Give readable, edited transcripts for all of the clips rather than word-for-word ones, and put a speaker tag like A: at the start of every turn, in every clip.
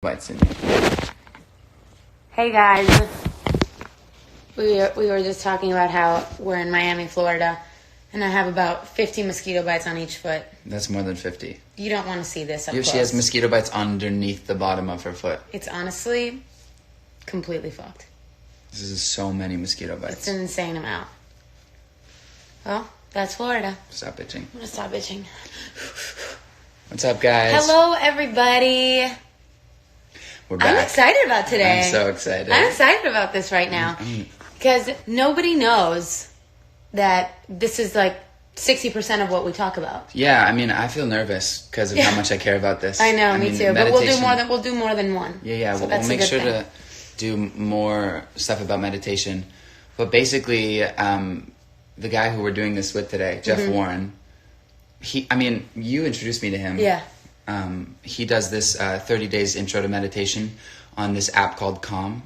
A: Bites in you.
B: Hey guys, we were just talking about how we're in Miami, Florida, and I have about 50 mosquito bites on each foot.
A: That's more than 50.
B: You don't want to see this up close.
A: She has mosquito bites underneath the bottom of her foot.
B: It's honestly completely fucked.
A: This is so many mosquito bites.
B: It's an insane amount. Well, that's Florida.
A: Stop bitching.
B: I'm gonna stop bitching.
A: What's up, guys?
B: Hello, everybody.
A: We're back.
B: I'm excited about today.
A: I'm so excited.
B: I'm excited about this right now. Because nobody knows that this is like 60% of what we talk about.
A: Yeah, I mean, I feel nervous because of how much I care about this.
B: I know, me too. But we'll do more than one.
A: Yeah.
B: So
A: we'll make sure to do more stuff about meditation. But basically, the guy who we're doing this with today, Jeff Warren, you introduced me to him.
B: Yeah.
A: He does this 30 days intro to meditation on this app called Calm.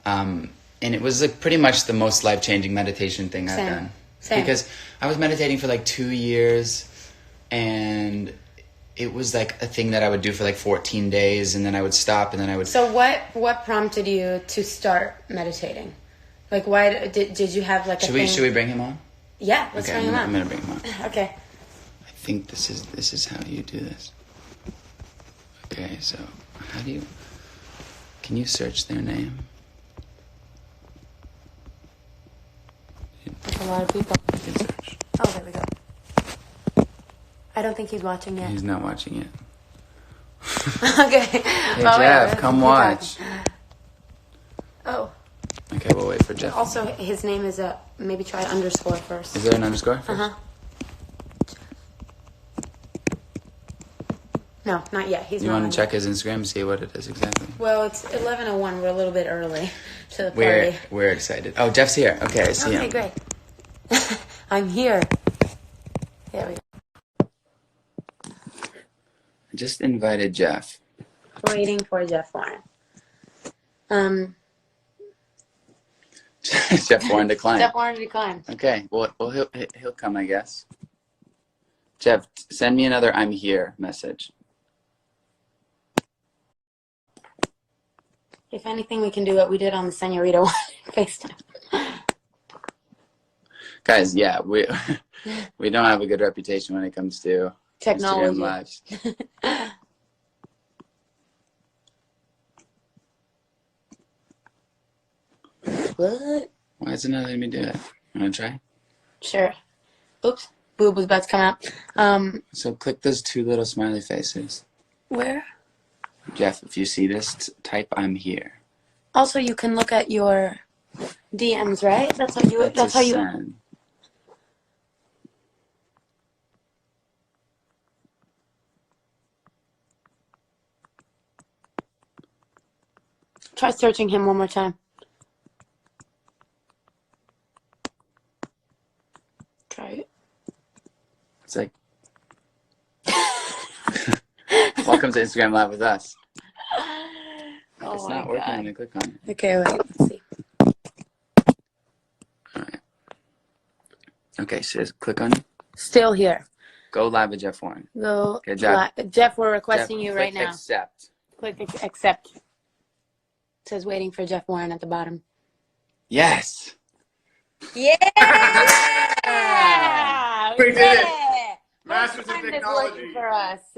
A: And it was like pretty much the most life-changing meditation thing I've done.
B: Same.
A: Because I was meditating for like 2 years, and it was like a thing that I would do for like 14 days, and then I would stop, and then I would...
B: So what prompted you to start meditating? Like, why did you have like a thing?
A: Should we bring him on?
B: Yeah, let's bring him on.
A: I'm going to bring him on.
B: Okay.
A: I think this is how you do this. Okay, so can you search their name?
B: That's a lot of people.
A: You can search.
B: Oh, there we go. I don't think he's watching yet.
A: He's not watching it.
B: Okay.
A: Hey, Jeff, come watch.
B: Oh.
A: Okay, we'll wait for Jeff.
B: Also, his name is maybe try underscore first.
A: Is there an underscore first?
B: Uh-huh. No, not yet.
A: You want to check his Instagram and see what it is exactly?
B: Well, it's 11:01. We're a little bit early to the party.
A: We're excited. Oh, Jeff's here. Okay, I see him.
B: Okay, great. I'm here. There we go.
A: I just invited Jeff.
B: Waiting for Jeff Warren.
A: Jeff Warren declined.
B: Jeff Warren declined.
A: Okay, well he'll come, I guess. Jeff, send me another "I'm here" message.
B: If anything, we can do what we did on the Senorita one FaceTime.
A: Guys, yeah, we don't have a good reputation when it comes to
B: Technology.
A: Instagram lives.
B: What?
A: Why is it not letting me do it? You want to try?
B: Sure. Oops. Boob was about to come out.
A: So click those two little smiley faces.
B: Where?
A: Jeff, if you see this, type "I'm here."
B: Also, you can look at your DMs, right? That's how you.
A: Send.
B: Try searching him one more time. Try it.
A: It's like, welcome to Instagram Live with us.
B: Oh,
A: it's not working when I click on it.
B: Okay, wait. Let's see.
A: All right. Okay, so click on it.
B: Still here.
A: Go live with Jeff Warren.
B: Go.
A: Good job.
B: Jeff, we're requesting
A: Jeff,
B: you right now.
A: Accept.
B: Click accept. It says waiting for Jeff Warren at the bottom.
A: Yes.
B: Yeah!
C: We did it.
B: Masters
C: of technology.
B: For us.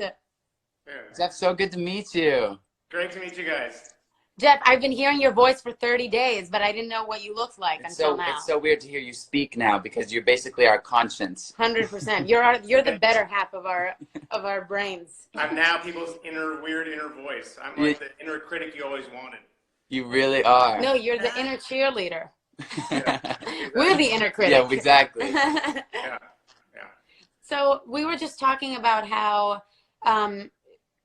A: Jeff, so good to meet you.
C: Great to meet you guys.
B: Jeff, I've been hearing your voice for 30 days, but I didn't know what you looked like until now.
A: It's so weird to hear you speak now because you're basically our conscience.
B: 100%. You're the better half of our brains.
C: I'm now people's weird inner voice. I'm like the inner critic you always wanted.
A: You really are.
B: No, you're the inner cheerleader.
C: Yeah, exactly.
B: We're the inner critic.
A: Yeah, exactly.
C: Yeah.
B: So we were just talking about how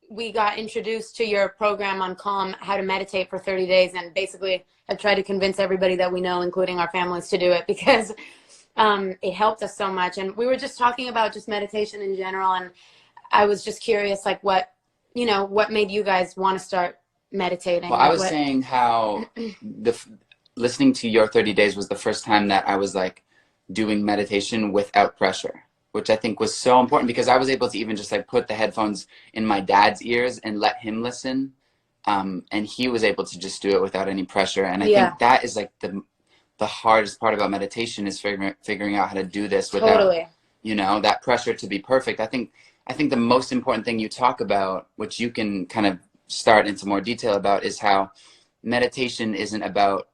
B: we got introduced to your program on Calm, how to meditate for 30 days, and basically have tried to convince everybody that we know, including our families, to do it because it helped us so much. And we were just talking about just meditation in general, and I was just curious, like what made you guys want to start meditating?
A: Well, I was saying how listening to your 30 days was the first time that I was like doing meditation without pressure. which I think was so important because I was able to even just like put the headphones in my dad's ears and let him listen And he was able to just do it without any pressure. And I
B: Yeah.
A: think that is like the hardest part about meditation is figuring out how to do this without,
B: Totally.
A: you know, that pressure to be perfect. I think the most important thing you talk about, which you can kind of start into more detail about, is how meditation isn't about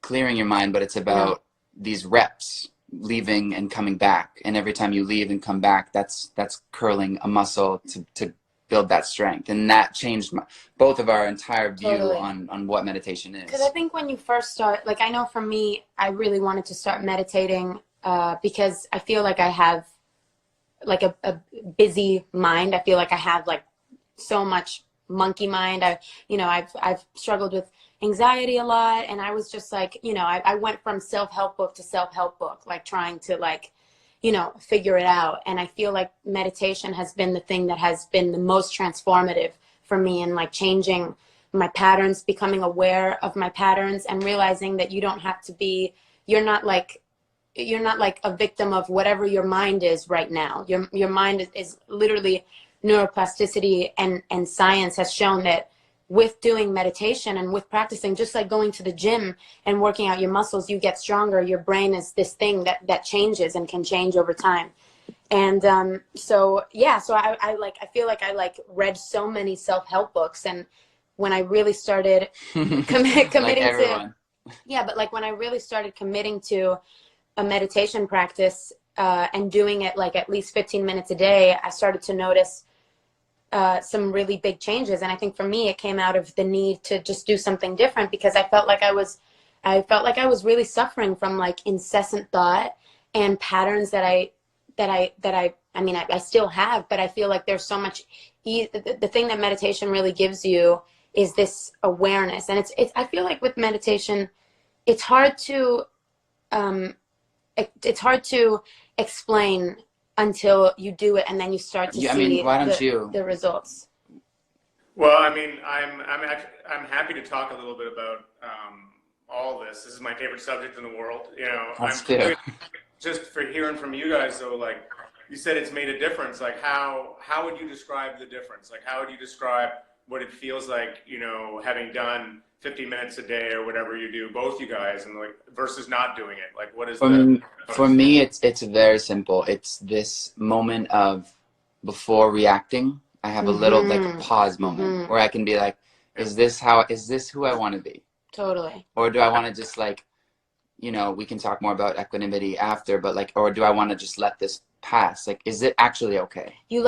A: clearing your mind, but it's about these reps, leaving and coming back. And every time you leave and come back, that's curling a muscle to build that strength. And that changed both of our entire view on what meditation is.
B: Because I think when you first start, like, I know for me, I really wanted to start meditating because I feel like I have like a busy mind. I feel like I have like so much monkey mind. I've struggled with anxiety a lot, and I was just like, I went from self-help book to self-help book, like trying to like, figure it out. And I feel like meditation has been the thing that has been the most transformative for me in like changing my patterns, becoming aware of my patterns, and realizing that you don't have to be, you're not like a victim of whatever your mind is right now. Your mind is literally neuroplasticity, and science has shown that with doing meditation and with practicing, just like going to the gym and working out your muscles, you get stronger. Your brain is this thing that changes and can change over time. And so I feel like I like read so many self-help books, and when I really started committing
A: like
B: when I really started committing to a meditation practice and doing it like at least 15 minutes a day, I started to notice some really big changes. And I think for me, it came out of the need to just do something different, because I felt like I was really suffering from like incessant thought and patterns that I still have, but I feel like there's so much, the thing that meditation really gives you is this awareness. And I feel like with meditation, it's hard to explain until you do it, and then you start to see the results.
C: Well, I mean, I'm happy to talk a little bit about all this. This is my favorite subject in the world. Just for hearing from you guys, though, like you said, it's made a difference. Like how would you describe the difference? Like how would you describe what it feels like, having done 50 minutes a day or whatever you do, both you guys, and like versus not doing it? Like what is
A: for me, it's very simple. It's this moment of, before reacting, I have a little like pause moment where I can be like, is this who I want to be?
B: Totally.
A: Or do I want to just like, we can talk more about equanimity after, but like, or do I want to just let this pass? Like, is it actually okay?
B: You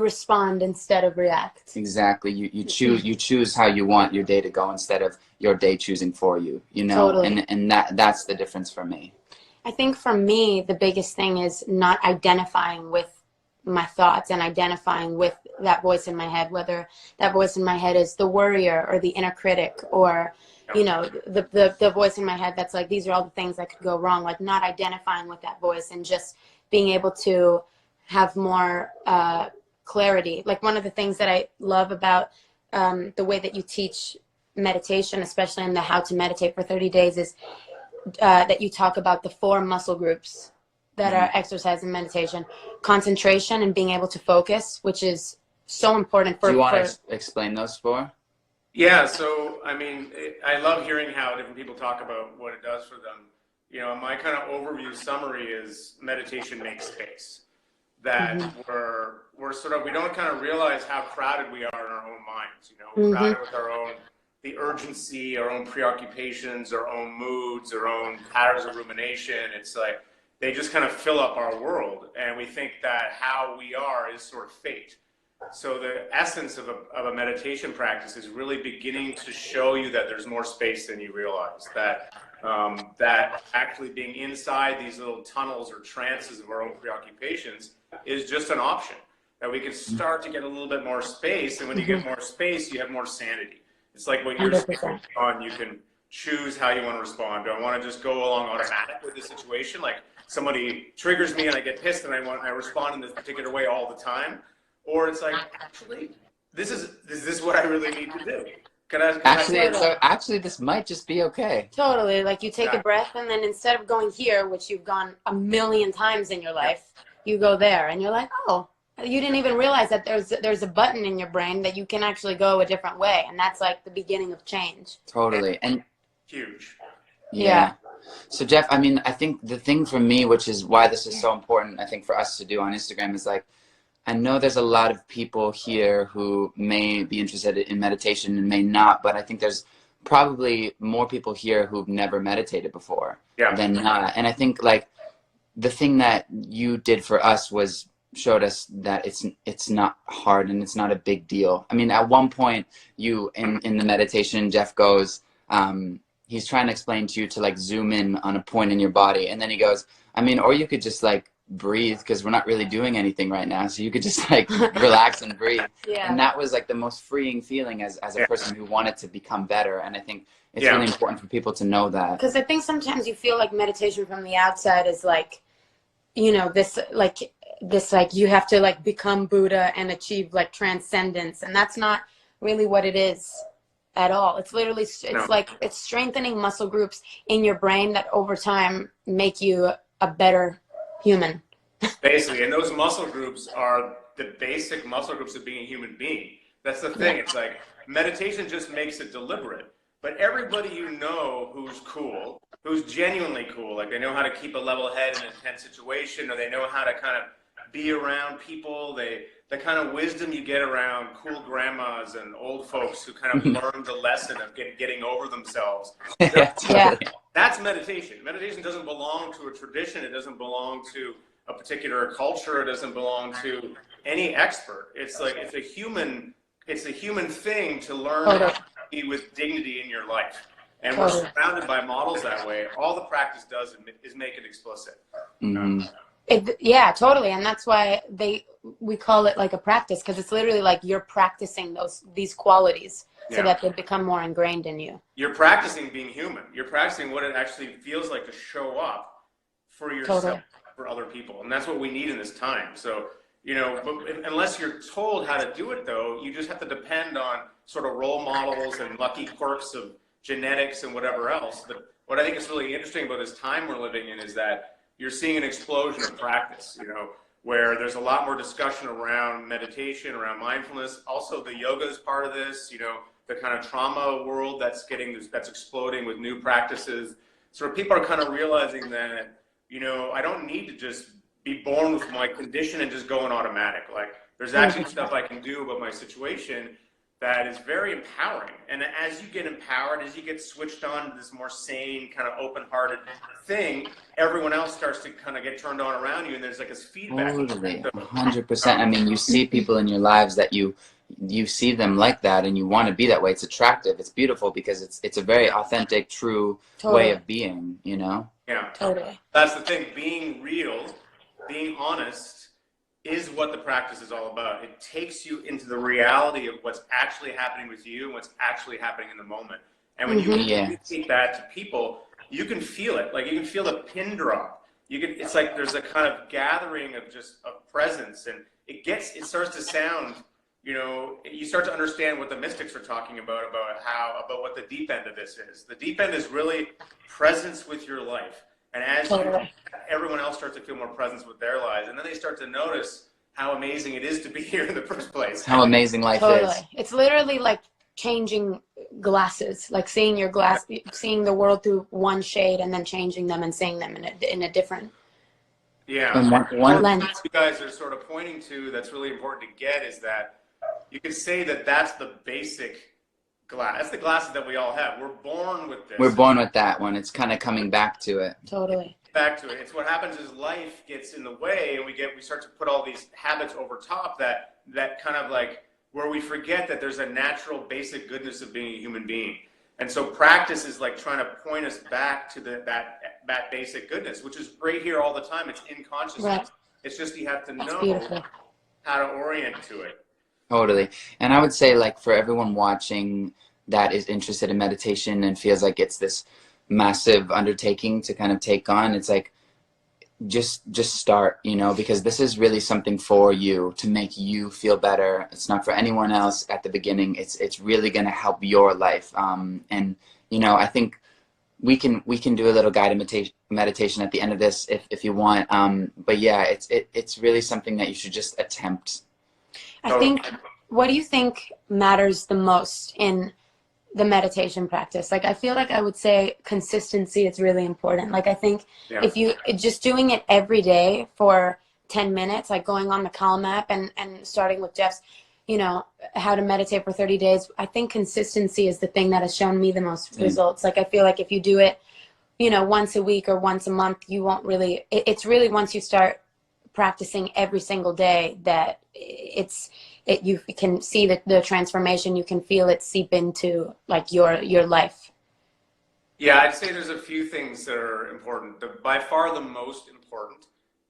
B: respond instead of react.
A: Exactly. You choose how you want your day to go instead of your day choosing for you,
B: Totally.
A: And that's the difference for me.
B: I think for me, the biggest thing is not identifying with my thoughts and identifying with that voice in my head, whether that voice in my head is the worrier or the inner critic, or the voice in my head that's like, these are all the things that could go wrong. Like not identifying with that voice and just being able to have more clarity. Like one of the things that I love about the way that you teach meditation, especially in the How to Meditate for 30 Days, is that you talk about the 4 muscle groups that are exercise and meditation: concentration and being able to focus, which is so important for.
A: Do you want to explain those 4?
C: Yeah, so I mean, I love hearing how different people talk about what it does for them. My kind of overview summary is meditation makes space. That we don't kind of realize how crowded we are in our own minds. We're crowded with the urgency, our own preoccupations, our own moods, our own patterns of rumination. It's like they just kind of fill up our world, and we think that how we are is sort of fate. So the essence of a meditation practice is really beginning to show you that there's more space than you realize, that actually being inside these little tunnels or trances of our own preoccupations is just an option, that we can start to get a little bit more space. And when you get more space, you have more sanity. It's like what you're saying on, you can choose how you want to respond. Do I want to just go along automatic with the situation? Like somebody triggers me and I get pissed and I respond in this particular way all the time. Or it's like, actually, is this what I really need to do?
A: Actually, this might just be okay.
B: Totally. Like you take a breath, and then instead of going here, which you've gone a million times in your life, you go there, and you're like, oh, you didn't even realize that there's a button in your brain that you can actually go a different way, and that's like the beginning of change.
A: Totally. And
C: huge.
B: Yeah.
A: So Jeff, I mean, I think the thing for me, which is why this is so important, I think for us to do on Instagram, is like, I know there's a lot of people here who may be interested in meditation and may not, but I think there's probably more people here who've never meditated before than not. And I think like the thing that you did for us was showed us that it's not hard and it's not a big deal. I mean, at one point you in the meditation, Jeff goes, he's trying to explain to you to like zoom in on a point in your body, and then he goes, I mean, or you could just like breathe, because we're not really doing anything right now, so you could just like relax and breathe. And that was like the most freeing feeling as a person who wanted to become better. And I think it's really important for people to know that,
B: because I think sometimes you feel like meditation from the outside is like, you know, this like you have to like become Buddha and achieve like transcendence, and that's not really what it is at all. It's literally like it's strengthening muscle groups in your brain that over time make you a better human.
C: Basically, and those muscle groups are the basic muscle groups of being a human being. That's the thing. It's like meditation just makes it deliberate. But everybody you know who's cool, who's genuinely cool, like they know how to keep a level head in an intense situation, or they know how to kind of be around people, the kind of wisdom you get around cool grandmas and old folks who kind of learn the lesson of getting over themselves. That's meditation. Meditation doesn't belong to a tradition. It doesn't belong to a particular culture. It doesn't belong to any expert. It's like it's a human thing to learn how to be with dignity in your life. And we're surrounded by models that way. All the practice does is make it explicit.
B: Yeah, totally. And that's why we call it like a practice, because it's literally like you're practicing these qualities so that they become more ingrained in you.
C: You're practicing being human. You're practicing what it actually feels like to show up for yourself, for other people. And that's what we need in this time. So, you know, but unless you're told how to do it, though, you just have to depend on sort of role models and lucky quirks of genetics and whatever else. But what I think is really interesting about this time we're living in is that you're seeing an explosion of practice, you know, where there's a lot more discussion around meditation, around mindfulness. Also, the yoga is part of this, you know, the kind of trauma world that's exploding with new practices. So people are kind of realizing that, you know, I don't need to just be born with my condition and just go on automatic. Like, there's actually stuff I can do about my situation that is very empowering. And as you get empowered, as you get switched on to this more sane, kind of open-hearted thing, everyone else starts to kind of get turned on around you, and there's like this feedback.
A: Totally, 100%. I mean, you see people in your lives that you see them like that, and you want to be that way. It's attractive. It's beautiful because it's a very authentic, true way of being, you know?
C: Yeah.
B: Totally.
C: That's the thing. Being real, being honest, is what the practice is all about. It takes you into the reality of what's actually happening with you and what's actually happening in the moment. And when you communicate that to people, you can feel it. Like, you can feel the pin drop. It's like there's a kind of gathering of presence, and it starts to sound, you know, you start to understand what the mystics are talking about what the deep end of this is. The deep end is really presence with your life. And as everyone else starts to feel more presence with their lives, and then they start to notice how amazing it is to be here in the first place.
A: How amazing life is.
B: It's literally like changing glasses, like seeing seeing the world through one shade and then changing them and seeing them in a different
A: one
B: lens.
C: You guys are sort of pointing to that's really important to get is that you could say that that's the basic glass. That's the glasses that we all have. We're born with this.
A: We're born with that one. It's kind of coming back to it.
B: Totally.
C: Back to it. It's what happens is life gets in the way, and we start to put all these habits over top that kind of like where we forget that there's a natural basic goodness of being a human being. And so practice is like trying to point us back to that basic goodness, which is right here all the time. It's in consciousness. Right. It's just you have to know how to orient to it.
A: Totally. And I would say, like, for everyone watching that is interested in meditation and feels like it's this massive undertaking to kind of take on, it's like, just start, you know, because this is really something for you to make you feel better. It's not for anyone else at the beginning. It's really going to help your life. And, you know, I think we can do a little guided meditation at the end of this if you want. But yeah, it's really something that you should just attempt.
B: I think, what do you think matters the most in the meditation practice? Like, I feel like I would say consistency is really important. Like, I think if you just doing it every day for 10 minutes, like going on the Calm app and starting with Jeff's, you know, how to meditate for 30 days, I think consistency is the thing that has shown me the most results. Like, I feel like if you do it, you know, once a week or once a month, you won't really, it's really once you start practicing every single day that you can see the transformation, you can feel it seep into like your life.
C: Yeah, I'd say there's a few things that are important. By far the most important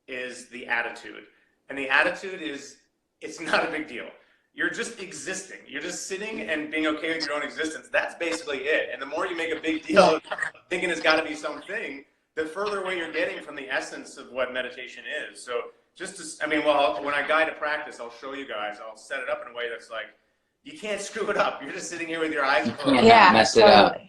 C: is the attitude. And the attitude is, it's not a big deal. You're just existing. You're just sitting and being okay with your own existence. That's basically it. And the more you make a big deal of thinking it's got to be something, the further away you're getting from the essence of what meditation is. So just to, I mean, well, when I guide a practice, I'll show you guys, I'll set it up in a way that's like, you can't screw it up. You're just sitting here with your eyes closed.
A: Yeah, mess it up.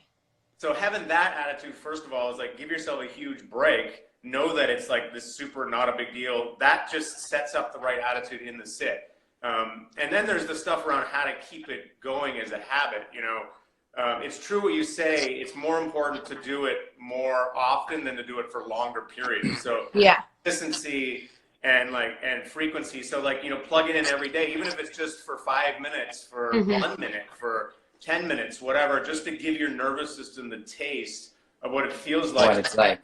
C: So having that attitude, first of all, is like, give yourself a huge break. Know that it's like this super not a big deal. That just sets up the right attitude in the sit. And then there's the stuff around how to keep it going as a habit. You know, it's true what you say. It's more important to do it more often than to do it for longer periods. So consistency and frequency. So like, you know, plug it in every day, even if it's just for 5 minutes, for 1 minute, for 10 minutes, whatever, just to give your nervous system the taste of what it feels like.
A: What it's like.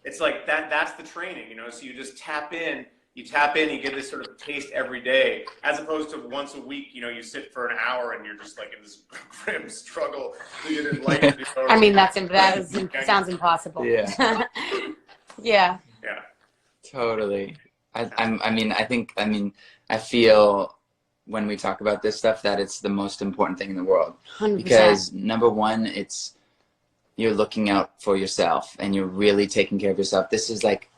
C: It's like that's the training, you know, so you just tap in, you get this sort of taste every day, as opposed to once a week, you know, you sit for an hour and you're just like in this grim struggle. You didn't like it,
B: I mean, that sounds impossible.
A: Yeah.
B: Yeah.
C: Yeah.
A: Totally. I feel when we talk about this stuff that it's the most important thing in the world.
B: 100%.
A: Because number one, you're looking out for yourself and you're really taking care of yourself. This is like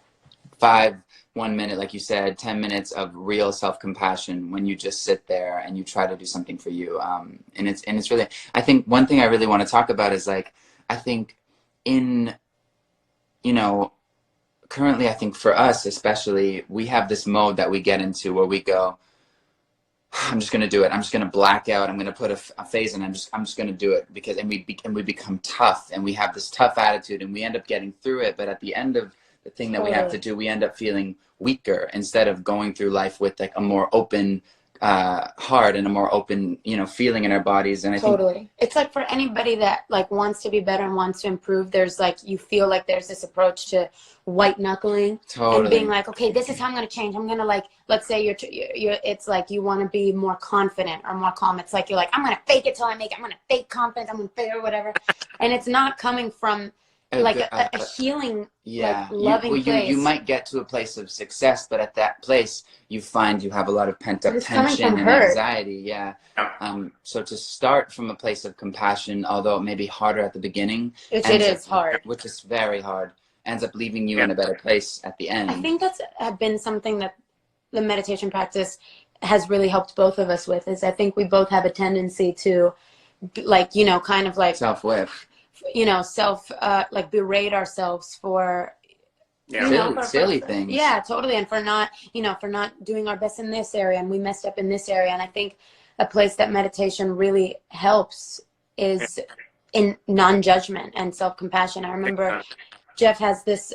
A: 1 minute, like you said, 10 minutes of real self-compassion when you just sit there and you try to do something for you. And it's really, I think one thing I really want to talk about is like, I think currently, I think for us especially, we have this mode that we get into where we go, I'm just going to do it. I'm just going to black out. I'm going to put a phase in. I'm just going to do it and we become tough and we have this tough attitude and we end up getting through it. But at the end of the thing that we have to do, we end up feeling weaker instead of going through life with like a more open heart and a more open, you know, feeling in our bodies. And I think
B: it's like for anybody that like wants to be better and wants to improve, there's like, you feel like there's this approach to white knuckling and being like, okay, this is how I'm going to change. I'm going to like, let's say you're it's like you want to be more confident or more calm. It's like, you're like, I'm going to fake it till I make it. I'm going to fake confidence. I'm going to fake or whatever. And it's not coming from like a healing, like loving place.
A: You might get to a place of success, but at that place you find you have a lot of pent up tension and anxiety. Yeah. So to start from a place of compassion, although it may be harder at the beginning,
B: it is hard,
A: which is very hard, ends up leaving you in a better place at the end.
B: I think that's been something that the meditation practice has really helped both of us with, is I think we both have a tendency to like, you know, kind of like
A: self-whip.
B: You know, like berate ourselves for
A: silly things.
B: Yeah, totally. And for not doing our best in this area, and we messed up in this area. And I think a place that meditation really helps is in non-judgment and self-compassion. I remember Jeff has this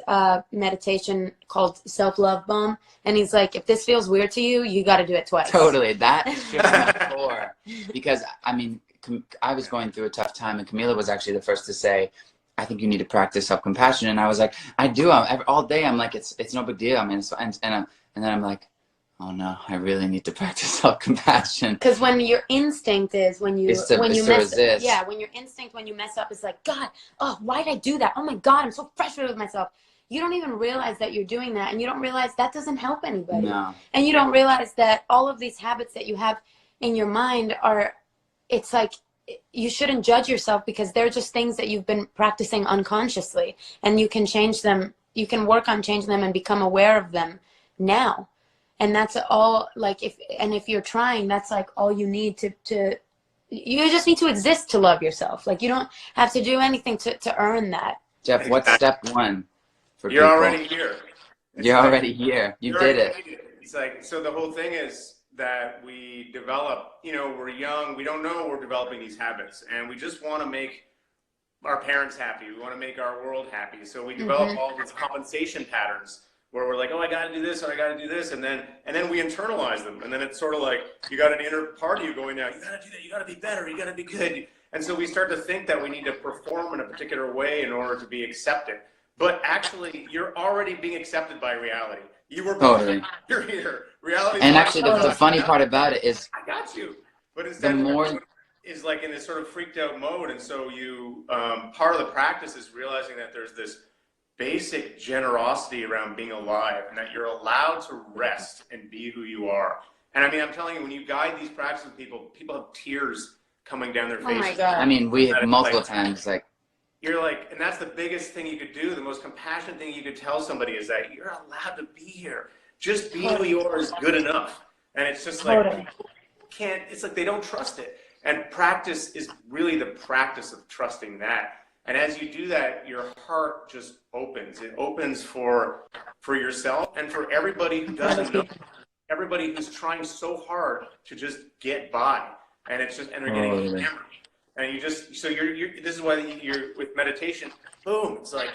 B: meditation called Self-Love Bomb, and he's like, if this feels weird to you, you got to do it twice.
A: Totally. That should be my core. Because, I mean, I was going through a tough time, and Camila was actually the first to say, I think you need to practice self-compassion. And I was like, I do. All day I'm like, it's no big deal. I mean, and then I'm like, oh no, I really need to practice self-compassion.
B: Because when your instinct is when you mess up, it's like, God, oh, why did I do that? Oh my God, I'm so frustrated with myself. You don't even realize that you're doing that, and you don't realize that doesn't help anybody.
A: No.
B: And you don't realize that all of these habits that you have in your mind it's like, you shouldn't judge yourself, because they're just things that you've been practicing unconsciously, and you can change them. You can work on changing them and become aware of them now. And that's all, like, if you're trying, that's like all you need to you just need to exist to love yourself. Like, you don't have to do anything to earn that.
A: Jeff, what's step one for
C: You're
A: people?
C: already here.
A: You're already here. You did it.
C: It's like, so the whole thing is that we develop, you know, we're young, we don't know we're developing these habits, and we just want to make our parents happy. We want to make our world happy. So we develop all these compensation patterns where we're like, oh, I got to do this, or I got to do this. And then we internalize them. And then it's sort of like, you got an inner part of you going now, you got to do that. You got to be better. You got to be good. And so we start to think that we need to perform in a particular way in order to be accepted. But actually, you're already being accepted by reality. You were
A: totally.
C: You're here. Reality.
A: And actually, the funny part about it is,
C: I got you. But instead, the more is like in this sort of freaked out mode, and so you part of the practice is realizing that there's this basic generosity around being alive, and that you're allowed to rest and be who you are. And I mean, I'm telling you, when you guide these practices, people have tears coming down their faces.
B: Oh my God.
A: I mean, we have multiple times, like,
C: you're like, and that's the biggest thing you could do. The most compassionate thing you could tell somebody is that you're allowed to be here. Just being who you are is good enough. And it's just like, people can't, it's like they don't trust it. And practice is really the practice of trusting that. And as you do that, your heart just opens. It opens for yourself and for everybody who doesn't know, everybody who's trying so hard to just get by. And it's just, and they're getting hammered. And you just, so you're this is why you're with meditation, boom, it's like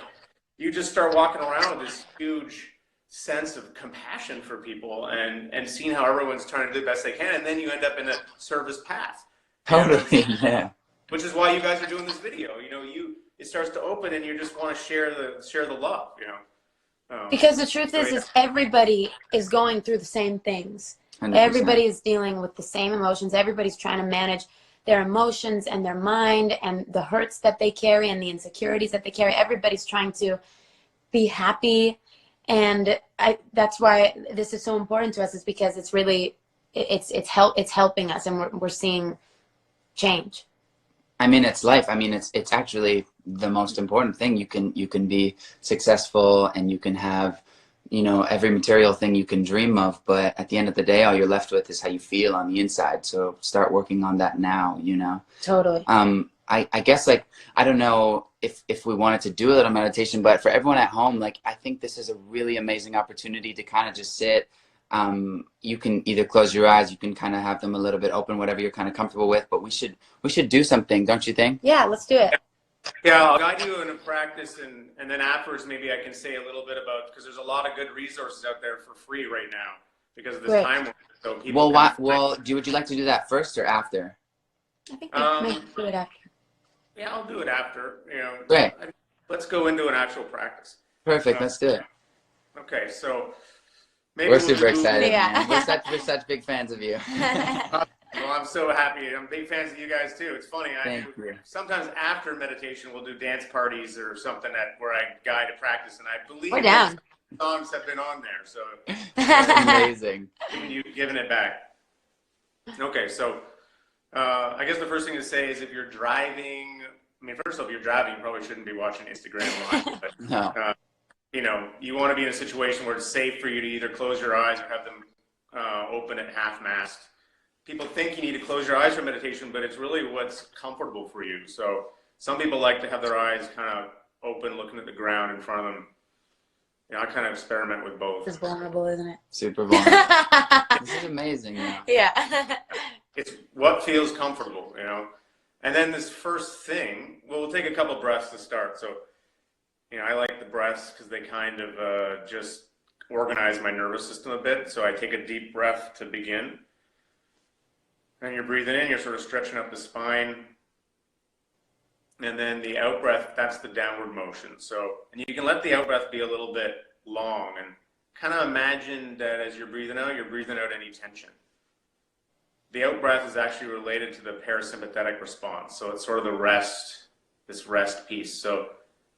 C: you just start walking around with this huge sense of compassion for people and seeing how everyone's trying to do the best they can. And then you end up in a service path.
A: totally, yeah.
C: Which is why you guys are doing this video. You know, it starts to open and you just want to share the love, you know.
B: Because the truth is everybody is going through the same things.
A: 100%.
B: Everybody is dealing with the same emotions. Everybody's trying to manage their emotions and their mind and the hurts that they carry and the insecurities that they carry. Everybody's trying to be happy. And that's why this is so important to us, is because it's really, it's helping us, and we're seeing change.
A: I mean, it's life. I mean, it's actually the most important thing. You can be successful and you can have, you know, every material thing you can dream of, but at the end of the day, all you're left with is how you feel on the inside. So start working on that now, you know?
B: Totally.
A: I guess, like, I don't know if we wanted to do a little meditation, but for everyone at home, like, I think this is a really amazing opportunity to kind of just sit. You can either close your eyes, you can kind of have them a little bit open, whatever you're kind of comfortable with, but we should do something, don't you think?
B: Yeah, let's do it.
C: Yeah, I'll guide you in a practice, and then afterwards maybe I can say a little bit about, because there's a lot of good resources out there for free right now because of this time. So people
A: would you like to do that first or after?
B: I think we might do it after.
C: Yeah, I'll do it after. You know,
A: Great.
C: Let's go into an actual practice.
A: Perfect. Let's do it.
C: Okay, so maybe
A: we're super excited.
B: Yeah.
A: Man. We're such big fans of you.
C: Well, I'm so happy. I'm big fans of you guys too. It's funny.
A: Thank you.
C: Sometimes after meditation, we'll do dance parties or something where I guide a practice, and I believe
B: we're down.
C: Songs have been on there, so
A: amazing.
C: Giving it back. Okay, so I guess the first thing to say is if you're driving. I mean, first off, if you're driving, you probably shouldn't be watching Instagram Live. But,
A: no.
C: You know, you want to be in a situation where it's safe for you to either close your eyes or have them open at half-mast. People think you need to close your eyes for meditation, but it's really what's comfortable for you. So some people like to have their eyes kind of open, looking at the ground in front of them. You know, I kind of experiment with both.
B: It's vulnerable, isn't it?
A: Super vulnerable. This is amazing. Now.
B: Yeah.
C: It's what feels comfortable, you know. And then this first thing, well, we'll take a couple breaths to start. So, you know, I like the breaths because they kind of just organize my nervous system a bit. So I take a deep breath to begin. And you're breathing in, you're sort of stretching up the spine. And then the out breath, that's the downward motion. So, and you can let the out breath be a little bit long and kind of imagine that as you're breathing out any tension. The out breath is actually related to the parasympathetic response. So it's sort of the rest, this rest piece. So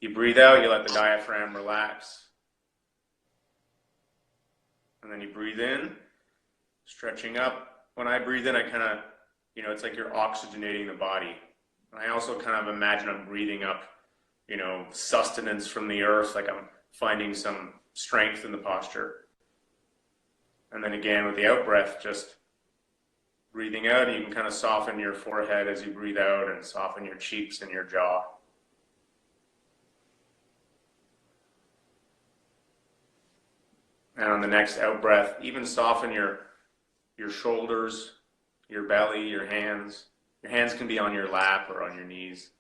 C: you breathe out, you let the diaphragm relax. And then you breathe in, stretching up. When I breathe in, I kind of, you know, it's like you're oxygenating the body. And I also kind of imagine I'm breathing up, you know, sustenance from the earth, like I'm finding some strength in the posture. And then again, with the out breath, just breathing out, you can kind of soften your forehead as you breathe out and soften your cheeks and your jaw. And on the next out breath, even soften your shoulders, your belly, your hands. Your hands can be on your lap or on your knees.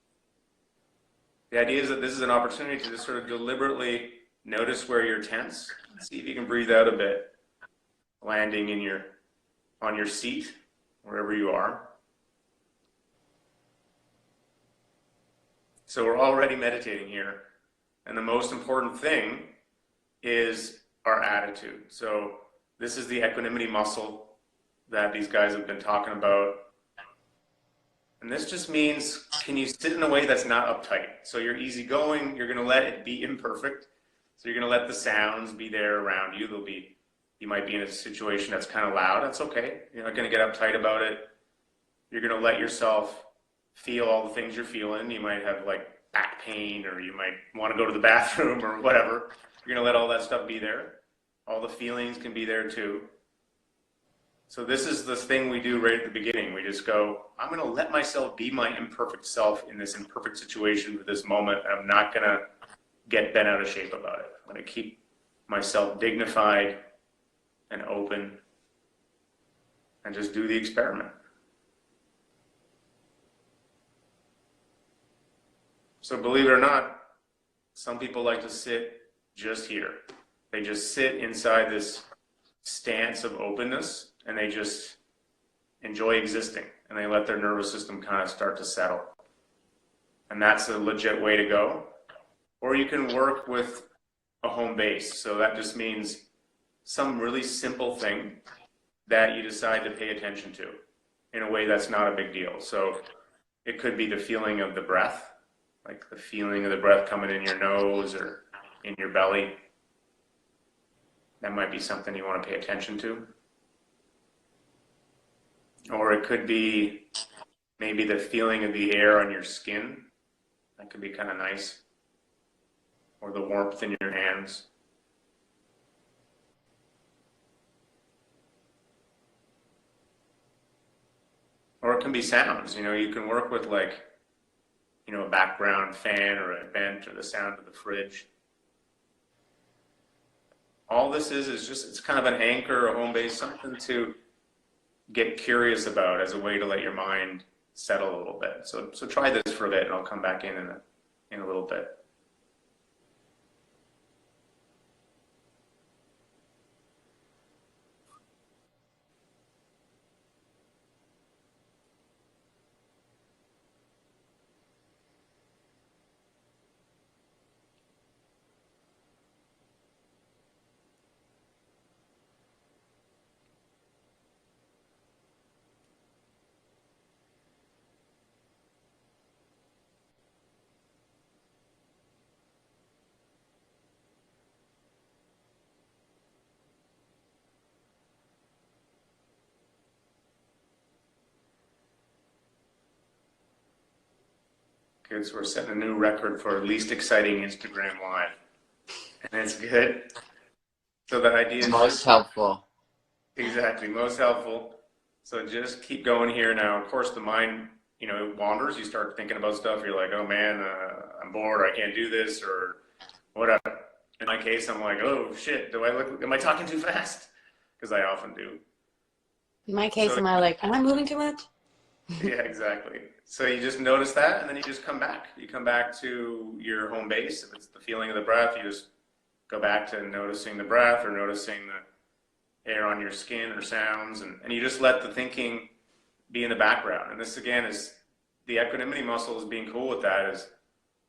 C: The idea is that this is an opportunity to just sort of deliberately notice where you're tense. See if you can breathe out a bit, landing on your seat, wherever you are. So we're already meditating here. And the most important thing is our attitude. So this is the equanimity muscle that these guys have been talking about. And this just means, can you sit in a way that's not uptight? So you're easygoing, you're going to let it be imperfect. So you're going to let the sounds be there around you. You might be in a situation that's kind of loud. That's okay. You're not going to get uptight about it. You're going to let yourself feel all the things you're feeling. You might have like back pain, or you might want to go to the bathroom or whatever. You're going to let all that stuff be there. All the feelings can be there too. So this is the thing we do right at the beginning. We just go, I'm going to let myself be my imperfect self in this imperfect situation for this moment. I'm not going to get bent out of shape about it. I'm going to keep myself dignified and open and just do the experiment. So believe it or not, some people like to sit just here. They just sit inside this stance of openness, and they just enjoy existing, and they let their nervous system kind of start to settle. And that's a legit way to go. Or you can work with a home base. So that just means some really simple thing that you decide to pay attention to in a way that's not a big deal. So it could be the feeling of the breath, like the feeling of the breath coming in your nose or in your belly. That might be something you want to pay attention to. Or it could be maybe the feeling of the air on your skin. That could be kind of nice. Or the warmth in your hands. Or it can be sounds. You can work with like, a background fan or a vent or the sound of the fridge. All this is just, it's kind of an anchor, a home base, something to get curious about as a way to let your mind settle a little bit. So try this for a bit, and I'll come back in a little bit. Good, so we're setting a new record for least exciting Instagram Live. And it's good. So the idea is
A: most helpful.
C: Exactly, most helpful. So just keep going here now. Of course, the mind, it wanders. You start thinking about stuff. You're like, oh man, I'm bored. I can't do this or whatever. In my case, I'm like, oh shit, am I talking too fast? Because I often do.
B: In my case, am I moving too much?
C: Yeah, exactly. So you just notice that, and then you just come back. You come back to your home base. If it's the feeling of the breath, you just go back to noticing the breath or noticing the air on your skin or sounds, and you just let the thinking be in the background. And this, again, is the equanimity muscle. Is being cool with that, is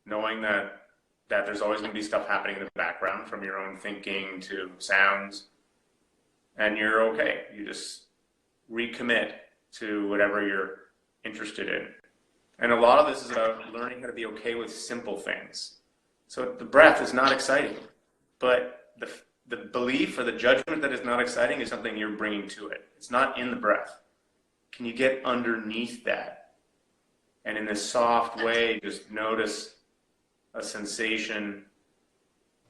C: knowing that there's always going to be stuff happening in the background, from your own thinking to sounds, and you're okay. You just recommit to whatever you're interested in. And a lot of this is about learning how to be okay with simple things. So the breath is not exciting, but the belief or the judgment that it's not exciting is something you're bringing to it. It's not in the breath. Can you get underneath that? And in this soft way, just notice a sensation,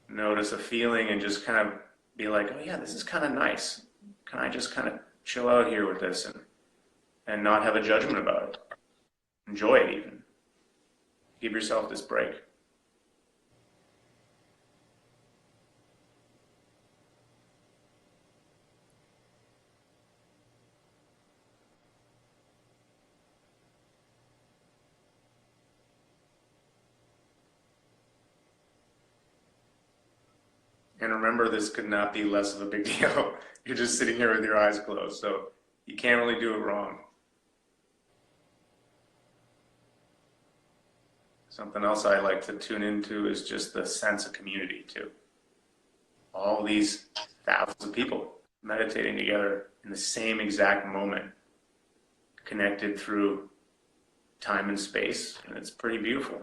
C: notice a feeling, and just kind of be like, oh yeah, this is kind of nice. Can I just kind of chill out here with this and and not have a judgment about it. Enjoy it even. Give yourself this break. And remember, this could not be less of a big deal. You're just sitting here with your eyes closed, so you can't really do it wrong. Something else I like to tune into is just the sense of community too. All these thousands of people meditating together in the same exact moment, connected through time and space, and it's pretty beautiful.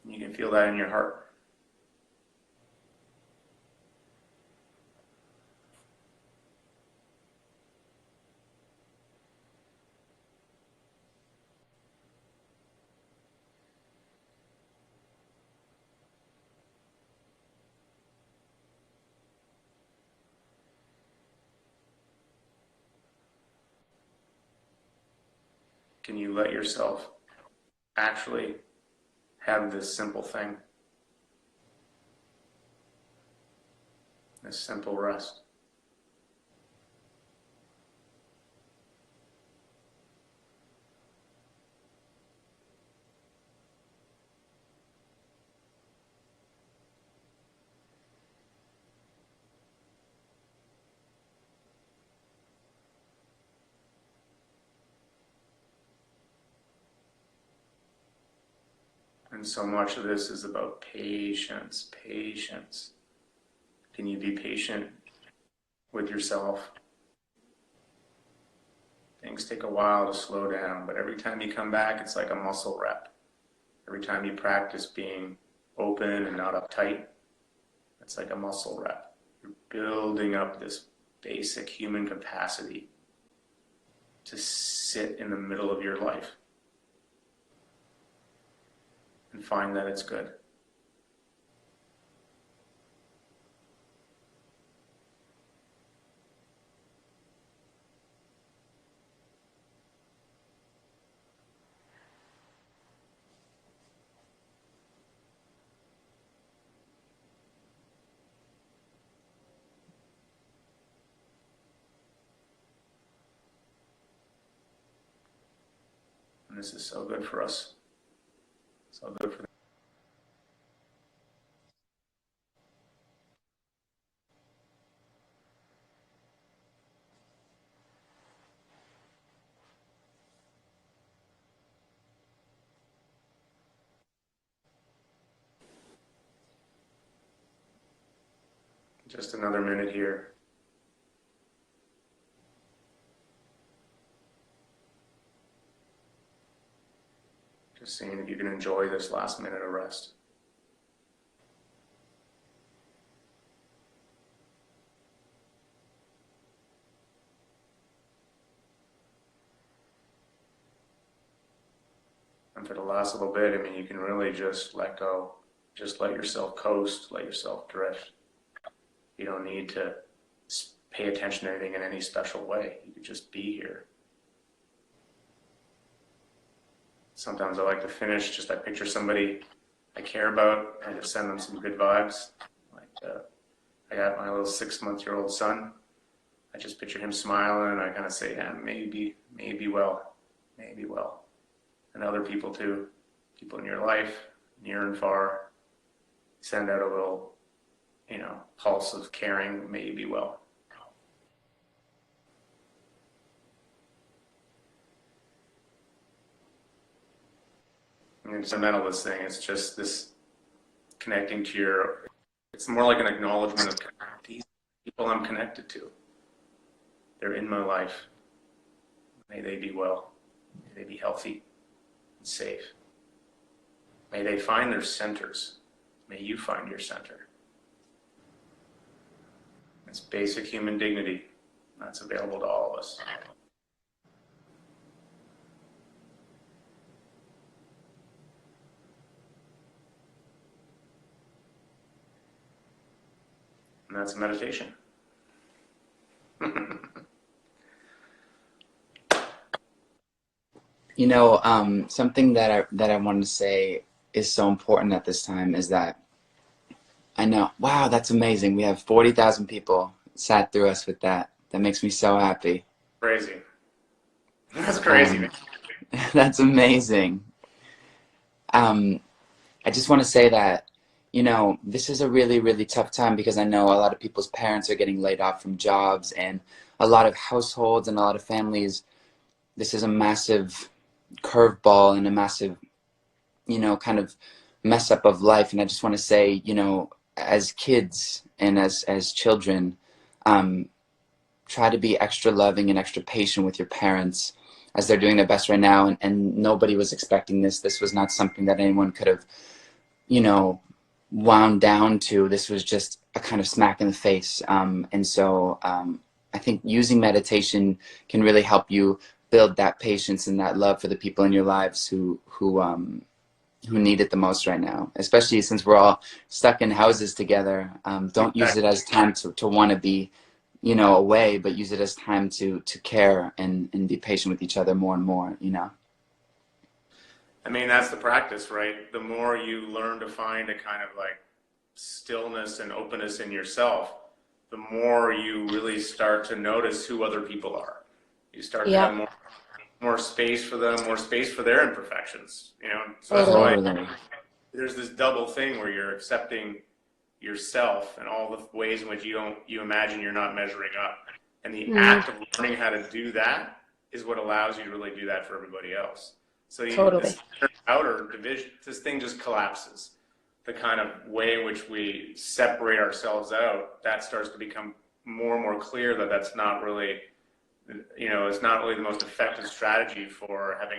C: You can feel that in your heart. Can you let yourself actually have this simple thing, this simple rest? And so much of this is about patience, patience. Can you be patient with yourself? Things take a while to slow down, but every time you come back, it's like a muscle rep. Every time you practice being open and not uptight, it's like a muscle rep. You're building up this basic human capacity to sit in the middle of your life and find that it's good. And this is so good for us. So good for them. Just another minute here. Just seeing if you can enjoy this last minute of rest. And for the last little bit, I mean, you can really just let go. Just let yourself coast, let yourself drift. You don't need to pay attention to anything in any special way. You could just be here. Sometimes I like to finish, I picture somebody I care about and just send them some good vibes. Like I got my little 6-month-old son. I just picture him smiling and I kind of say, yeah, maybe well. And other people too, people in your life, near and far, send out a little, pulse of caring, maybe well. It's a mentalist thing. It's just this connecting to it's more like an acknowledgement of these people I'm connected to. They're in my life. May they be well. May they be healthy and safe. May they find their centers. May you find your center. It's basic human dignity that's available to all of us. And that's meditation.
A: You know, something that I wanted to say is so important at this time is that I know, wow, that's amazing. We have 40,000 people sat through us with that. That makes me so happy.
C: Crazy. That's crazy, man.
A: That's amazing. I just want to say that, you know, this is a really, really tough time because I know a lot of people's parents are getting laid off from jobs, and a lot of households and a lot of families, this is a massive curveball and a massive, you know, kind of mess up of life. And I just want to say, you know, as kids and as children, try to be extra loving and extra patient with your parents as they're doing their best right now. And nobody was expecting this. This was not something that anyone could have, you know, wound down to. This was just a kind of smack in the face. And so I think using meditation can really help you build that patience and that love for the people in your lives who need it the most right now, especially since we're all stuck in houses together. Don't use it as time to want to be, you know, away, but use it as time to care and be patient with each other more and more, you know.
C: I mean, that's the practice, right? The more you learn to find a kind of like stillness and openness in yourself, the more you really start to notice who other people are. You start to have more space for them, more space for their imperfections, you know. So that's why there's this double thing where you're accepting yourself and all the ways in which you imagine you're not measuring up. And the act of learning how to do that is what allows you to really do that for everybody else. So this outer division, this thing just collapses. The kind of way in which we separate ourselves out, that starts to become more and more clear that that's not really, you know, it's not really the most effective strategy for having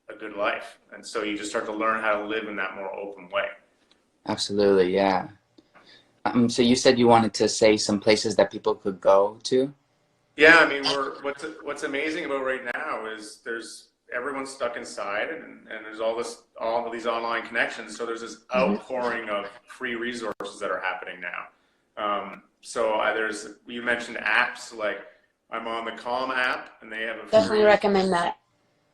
C: a good life. And so you just start to learn how to live in that more open way.
A: Absolutely, yeah. So you said you wanted to say some places that people could go to?
C: Yeah, I mean, what's amazing about right now is everyone's stuck inside, and there's all of these online connections. So there's this outpouring of free resources that are happening now. You mentioned apps, like I'm on the Calm app, and they have
B: definitely recommend that,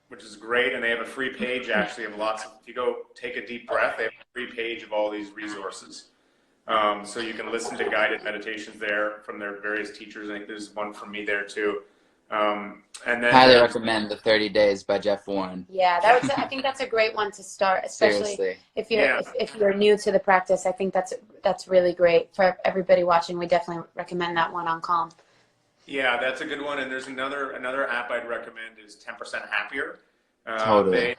C: which is great. And they have a free page actually of lots of. If you go take a deep breath, they have a free page of all these resources. So you can listen to guided meditations there from their various teachers. I think there's one from me there too. And then
A: highly recommend the 30 Days by Jeff Warren.
B: Yeah, I think that's a great one to start, especially
A: Seriously.
B: if you're new to the practice. I think that's really great for everybody watching. We definitely recommend that one on Calm.
C: Yeah, that's a good one. And there's another app I'd recommend is 10% Happier.
A: Totally.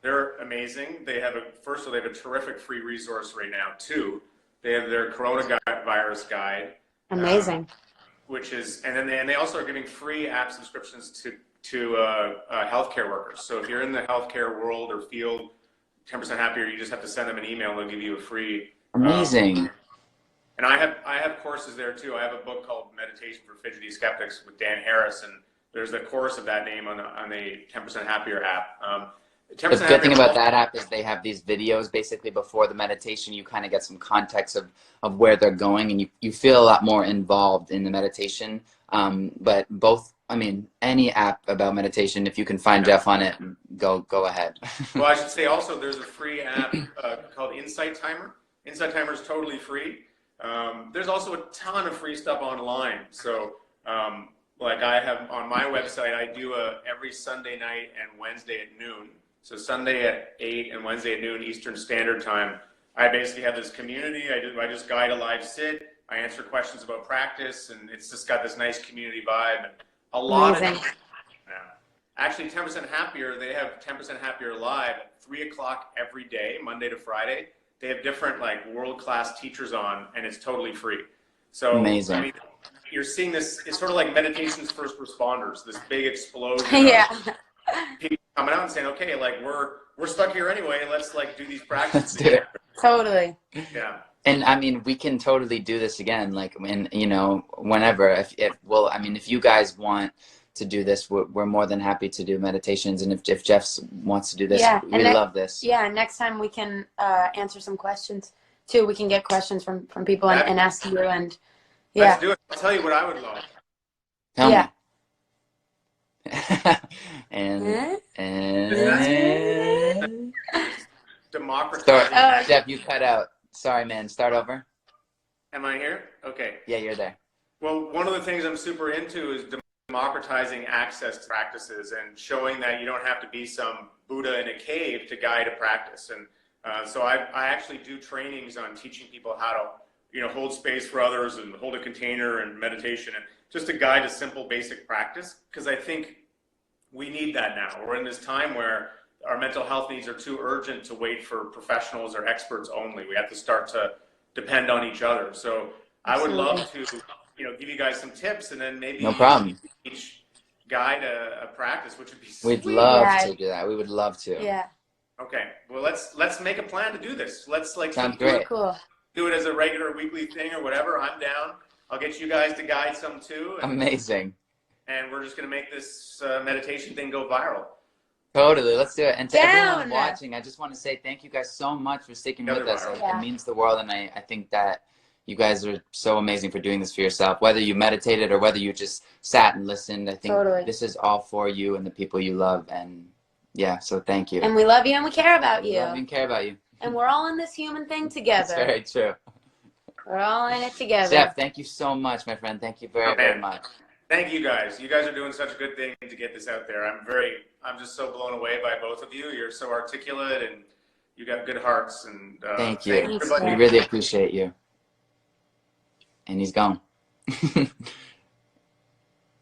C: They're amazing. They have a terrific free resource right now too. They have their coronavirus guide.
B: Amazing.
C: And they also are giving free app subscriptions to healthcare workers. So if you're in the healthcare world or field, 10% Happier, you just have to send them an email and they'll give you a free.
A: Amazing.
C: And I have courses there too. I have a book called Meditation for Fidgety Skeptics with Dan Harris, and there's a course of that name on the 10% Happier app.
A: The good thing about that app is they have these videos basically before the meditation. You kind of get some context of where they're going, and you feel a lot more involved in the meditation. But any app about meditation, if you can find Jeff on it, go ahead.
C: Well, I should say also there's a free app called Insight Timer. Insight Timer is totally free. There's also a ton of free stuff online. So like I have on my website, I do every Sunday night and Wednesday at noon. So Sunday at 8 and Wednesday at noon Eastern Standard Time, I basically have this community. I just guide a live sit. I answer questions about practice, and it's just got this nice community vibe. And a lot
B: Amazing.
C: of actually 10% Happier. They have 10% Happier live at 3 o'clock every day, Monday to Friday. They have different like world-class teachers on, and it's totally free. So
A: amazing.
C: I mean, you're seeing this. It's sort of like meditation's first responders. This big explosion.
B: Yeah.
C: People coming out and saying, okay, like we're stuck here anyway. Let's like do these practices.
A: Let's do it.
B: Totally.
C: Yeah.
A: And I mean, we can totally do this again, like when, you know, whenever. If you guys want to do this, we're more than happy to do meditations. And if Jeff wants to do this, we love this.
B: Yeah, next time we can answer some questions too. We can get questions from people and ask you. And yeah.
C: Let's do it. I'll tell you what I would love.
A: Tell
B: Yeah.
A: me. and
C: Democratizing.
A: Jeff, you cut out. Sorry, man. Start over.
C: Am I here? Okay.
A: Yeah, you're there.
C: Well, one of the things I'm super into is democratizing access to practices and showing that you don't have to be some Buddha in a cave to guide a practice. And so I actually do trainings on teaching people how to, hold space for others and hold a container and meditation and just to guide a simple basic practice. Because I think we need that now. We're in this time where our mental health needs are too urgent to wait for professionals or experts only. We have to start to depend on each other. So I would love to, give you guys some tips, and then maybe
A: no problem.
C: each guide a practice, which would be
A: We'd
C: sweet.
A: love to do that. We would love to.
B: Yeah.
C: Okay. Well, let's make a plan to do this. Let's
A: Sounds great.
B: Cool.
C: Do it as a regular weekly thing or whatever. I'm down. I'll get you guys to guide some too.
A: Amazing.
C: And we're just gonna make this meditation thing go viral.
A: Totally, let's do it. And to everyone watching, I just want to say thank you guys so much for sticking with us. It means the world, and I think that you guys are so amazing for doing this for yourself. Whether you meditated or whether you just sat and listened, I think this is all for you and the people you love. And yeah, so thank you.
B: And we love you and we care about you.
A: Love you and care about you.
B: And we're all in this human thing together.
A: That's very true.
B: We're all in it together.
A: Jeff, thank you so much, my friend. Thank you very much.
C: Thank you guys. You guys are doing such a good thing to get this out there. I'm just so blown away by both of you. You're so articulate and you got good hearts. And
A: thank you. We really appreciate you. And he's gone.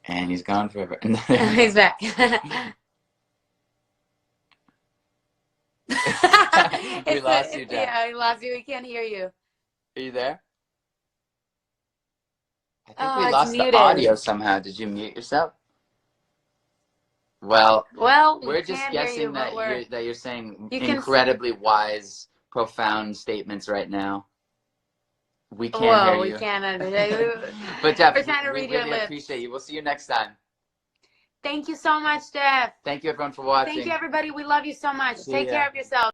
A: And he's gone forever.
B: He's back.
A: We lost you, Jeff.
B: Yeah, we lost you. We can't hear you.
A: Are you there? I think we lost the audio somehow. Did you mute yourself? Well, we're just guessing that you're saying incredibly wise, profound statements right now. We can't hear you.
B: We can't.
A: But Jeff,
B: we're trying to read your
A: really
B: lips.
A: Appreciate you. We'll see you next time.
B: Thank you so much, Jeff.
A: Thank you, everyone, for watching.
B: Thank you, everybody. We love you so much. Take care of yourself.